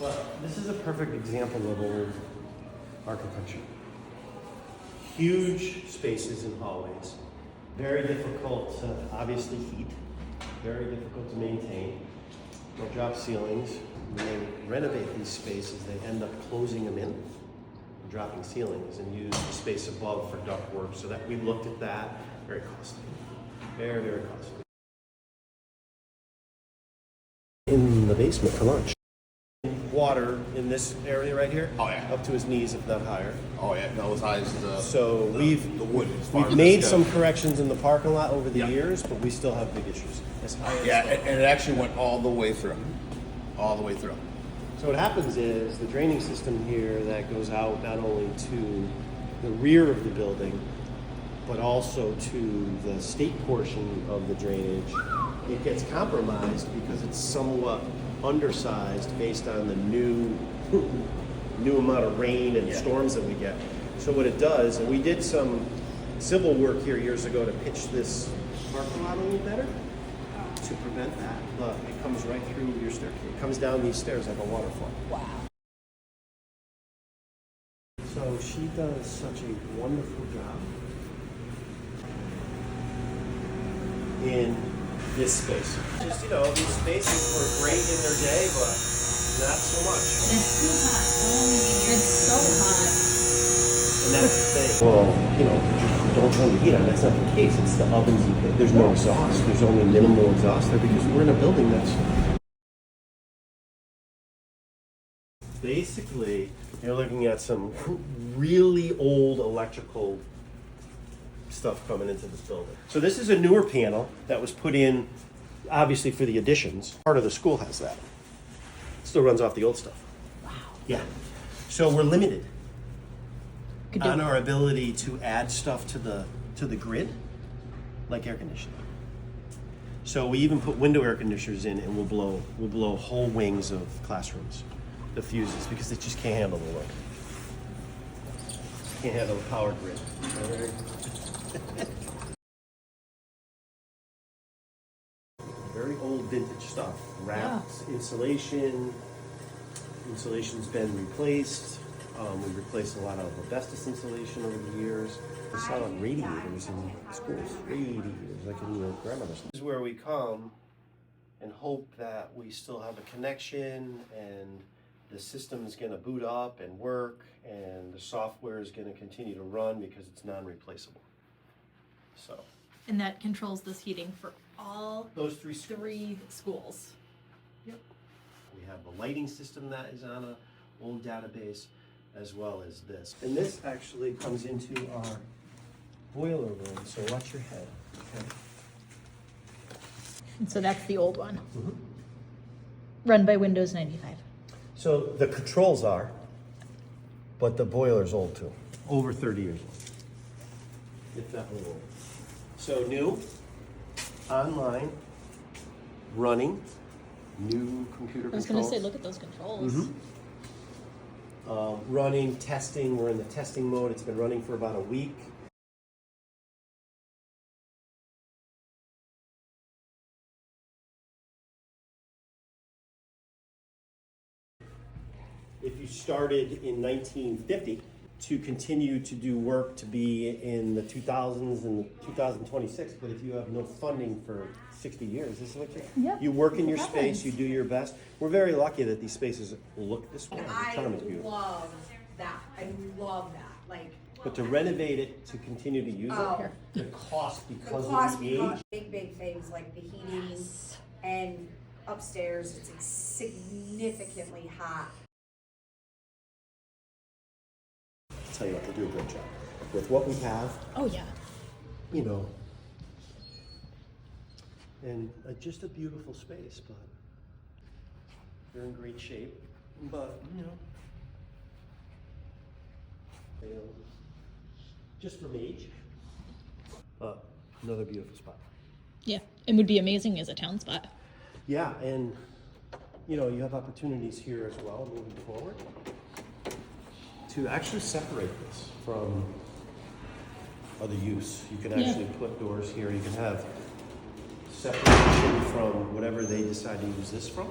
Well, this is a perfect example of old architecture. Huge spaces and hallways, very difficult to obviously heat, very difficult to maintain. No drop ceilings. When they renovate these spaces, they end up closing them in, dropping ceilings, and use the space above for ductwork. So that we looked at that. Very costly. Very, very costly. In the basement for lunch. Water in this area right here. Oh yeah. Up to his knees, if not higher. Oh yeah, no, as high as So the wood. As far we've as made this some goes. corrections in the parking lot over the years, but we still have big issues. As high as Yeah, and it actually went all the way through. All the way through. So what happens is the draining system here that goes out not only to the rear of the building, but also to the state portion of the drainage, it gets compromised because it's somewhat undersized based on the new amount of rain and storms that we get. So what it does, and we did some civil work here years ago to pitch this parking lot a little better to prevent that. Look, it comes right through your staircase. It comes down these stairs like a waterfall. Wow. So she does such a wonderful job in this space. Just, these spaces were great in their day, but not so much. It's too hot. Oh, it's so hot. And that's the thing. Well, don't turn the heat on. That's not the case. It's the ovens. There's no exhaust. There's only minimal exhaust there because we're in a building that's basically, you're looking at some really old electrical stuff coming into this building. So this is a newer panel that was put in, obviously, for the additions. Part of the school has that. Still runs off the old stuff. Wow. Yeah. So we're limited Could do- on our ability to add stuff to the grid, like air conditioning. So we even put window air conditioners in, and we'll blow whole wings of classrooms, the fuses, because they just can't handle the load. Can't handle the power grid. Very old vintage stuff. Wrapped insulation. Insulation's been replaced. We've replaced a lot of asbestos insulation over the years. We saw radiators in schools. Radiators, like in your grandmother's. This is where we come and hope that we still have a connection and the system is going to boot up and work and the software is going to continue to run because it's non-replaceable. So And that controls this heating for all those three schools. Yep. We have the lighting system that is on a old database, as well as this. And this actually comes into our boiler room, so watch your head, okay? And so that's the old one. Run by Windows 95. So the controls are, but the boiler's old too. Over 30 years old. If not more old. So new, online, running, new computer I was controls. going to say, look at those controls. Running, testing, we're in the testing mode. It's been running for about a week. If you started in 1950 to continue to do work to be in the 2000s and 2026, but if you have no funding for 60 years, this is what Yep, you work in your that's what space, happens. you do your best. We're very lucky that these spaces look this way. The I charm is beautiful. love that. I love that. Like, But to renovate it, to continue to use Oh. it, the cost the because cost of the age. because big things like the heating and upstairs, it's significantly hot. I'll tell you what, they do a great job. With what we have, Oh, yeah. and just a beautiful space, but they're in great shape. But, just from age, but another beautiful spot. Yeah. It would be amazing as a town spot. Yeah, and you have opportunities here as well moving forward to actually separate this from other use. You can actually put doors here. You can have separation from whatever they decide to use this from.